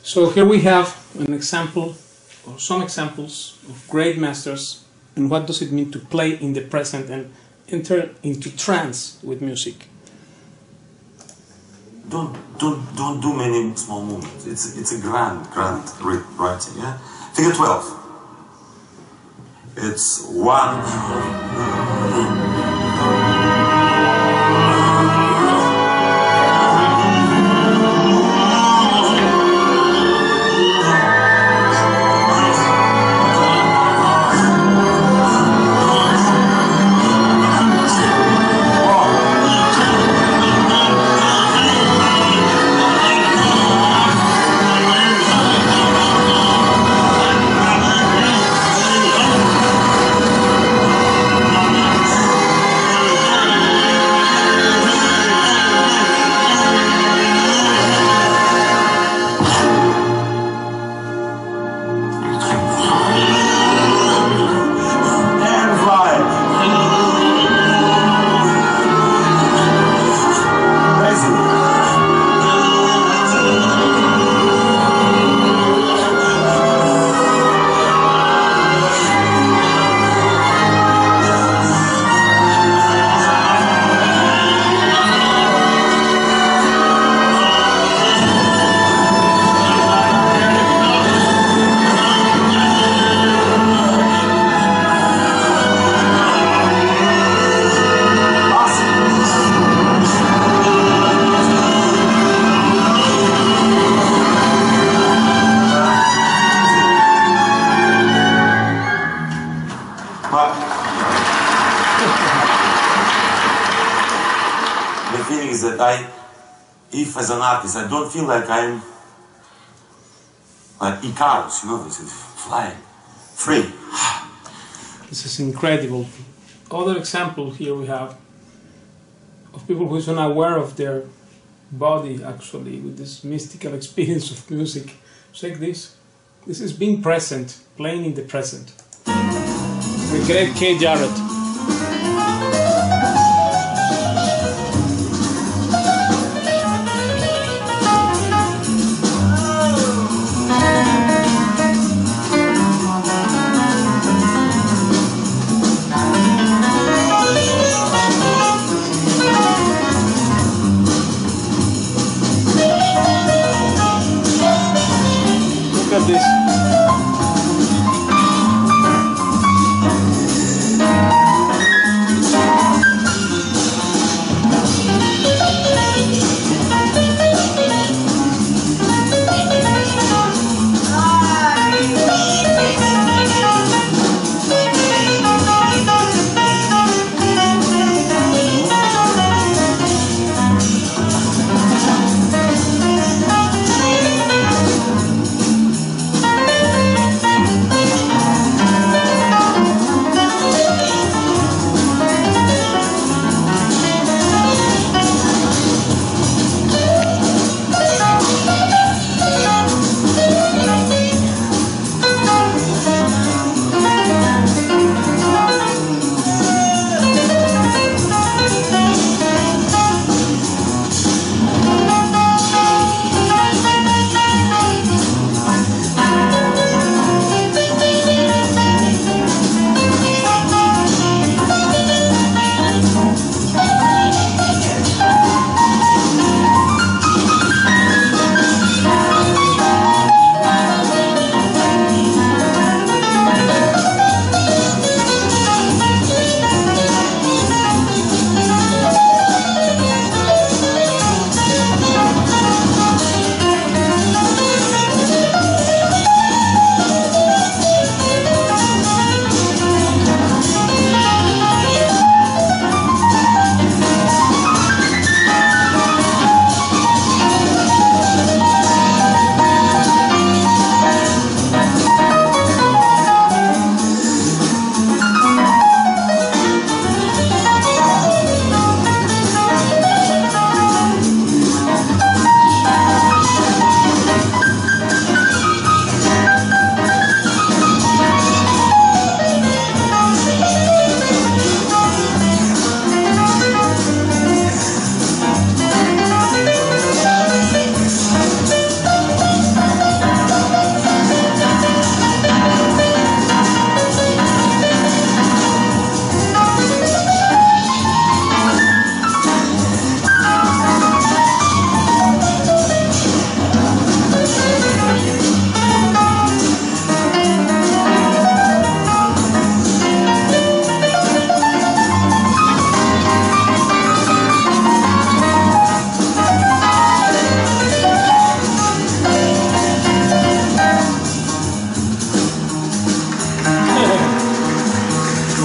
So here we have an example, or some examples of great masters, and what does it mean to play in the present and enter into trance with music. Don't do many small movements. It's a grand writing. Yeah. Figure 12. It's 1. The feeling is that if as an artist, I don't feel like I'm like Icarus, you know, this is flying, free. This is incredible. Other example here we have of people who are unaware of their body actually with this mystical experience of music. It's like this. This is being present, playing in the present. The great K. Jarrett. Look at this.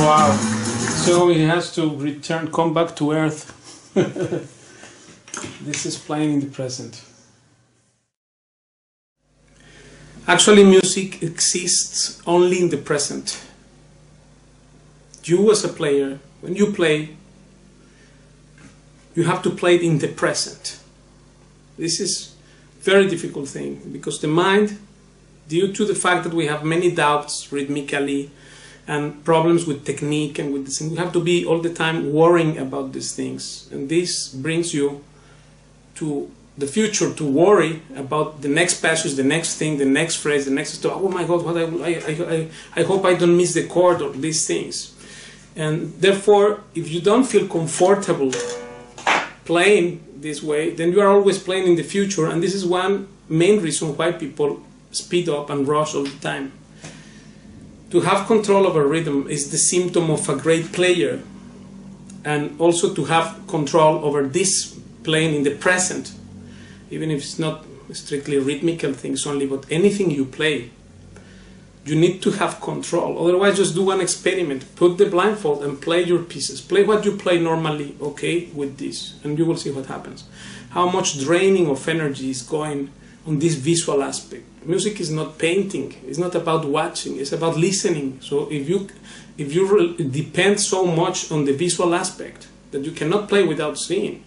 Wow. So he has to come back to Earth. This is playing in the present. Actually, music exists only in the present. You as a player, when you play, you have to play it in the present. This is a very difficult thing, because the mind, due to the fact that we have many doubts rhythmically and problems with technique and with this, and you have to be all the time worrying about these things, and this brings you to the future, to worry about the next passage, the next thing, the next phrase, the next step. Oh my God, what I hope I don't miss the chord or these things. And therefore, if you don't feel comfortable playing this way, then you are always playing in the future, and this is one main reason why people speed up and rush all the time. To have control over rhythm is the symptom of a great player, and also to have control over this playing in the present, even if it's not strictly rhythmical things only, but anything you play, you need to have control. Otherwise, just do one experiment. Put the blindfold and play your pieces. Play what you play normally, okay, with this, and you will see what happens. How much draining of energy is going on this visual aspect. Music is not painting. It's not about watching. It's about listening. So if you depend so much on the visual aspect that you cannot play without seeing,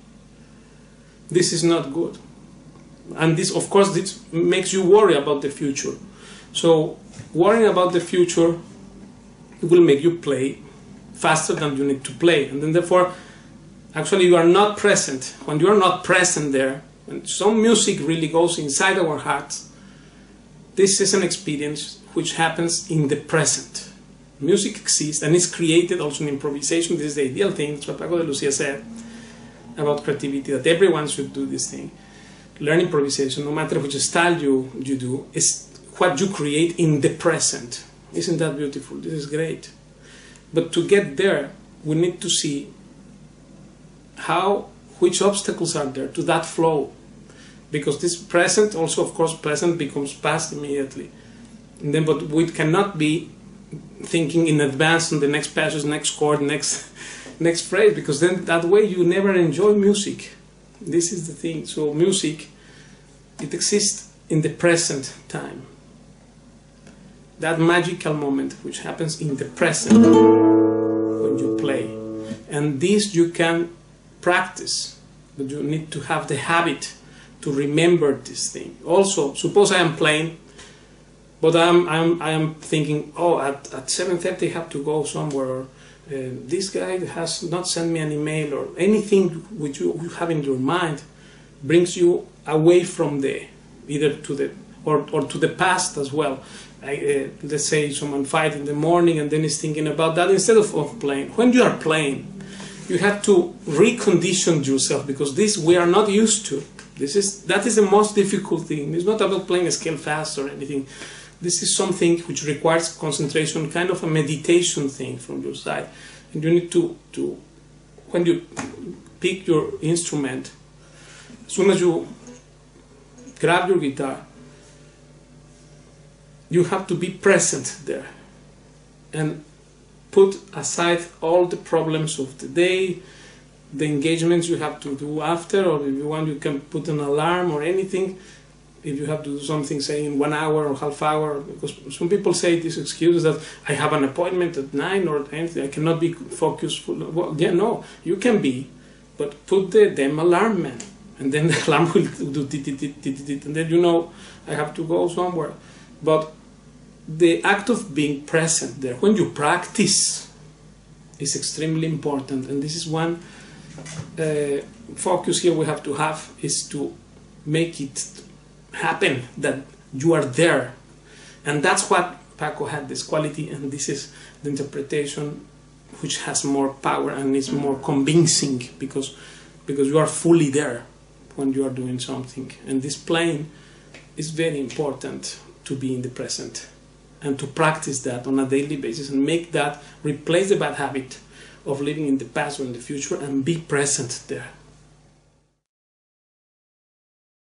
this is not good. And this, of course, this makes you worry about the future. So worrying about the future will make you play faster than you need to play, and then therefore, actually, you are not present. When you are not present there, when some music really goes inside our hearts, this is an experience which happens in the present. Music exists and is created also in improvisation. This is the ideal thing. That's what Paco de Lucia said about creativity, that everyone should do this thing. Learn improvisation, no matter which style you do, is what you create in the present. Isn't that beautiful? This is great. But to get there, we need to see which obstacles are there to that flow. Because this present, also of course present becomes past immediately. And then, but we cannot be thinking in advance on the next passage, next chord, next phrase, because then that way you never enjoy music. This is the thing. So music, it exists in the present time. That magical moment which happens in the present when you play. And this you can practice, but you need to have the habit to remember this thing. Also, suppose I am playing, but I am thinking, oh, at 7:30 I have to go somewhere, or this guy has not sent me an email, or anything which you have in your mind brings you away from either to the or to the past as well. Let's say someone fight in the morning and then is thinking about that instead of playing. When you are playing, you have to recondition yourself, because this we are not used to. That is the most difficult thing. It's not about playing a scale fast or anything. This is something which requires concentration, kind of a meditation thing from your side. And you need to when you pick your instrument, as soon as you grab your guitar, you have to be present there and put aside all the problems of the day, the engagements you have to do after, or if you want you can put an alarm or anything. If you have to do something, say in 1 hour or half hour, because some people say this excuse that I have an appointment at 9 or anything, I cannot be focused. Well, yeah, no, you can be, but put the damn alarm, man, and then the alarm will do tit, and then you know I have to go somewhere. But the act of being present there, when you practice, is extremely important, and this is one focus here we have to have, is to make it happen that you are there. And that's what Paco had, this quality, and this is the interpretation which has more power and is more convincing, because you are fully there when you are doing something. And this playing is very important, to be in the present and to practice that on a daily basis and replace the bad habit of living in the past or in the future and be present there.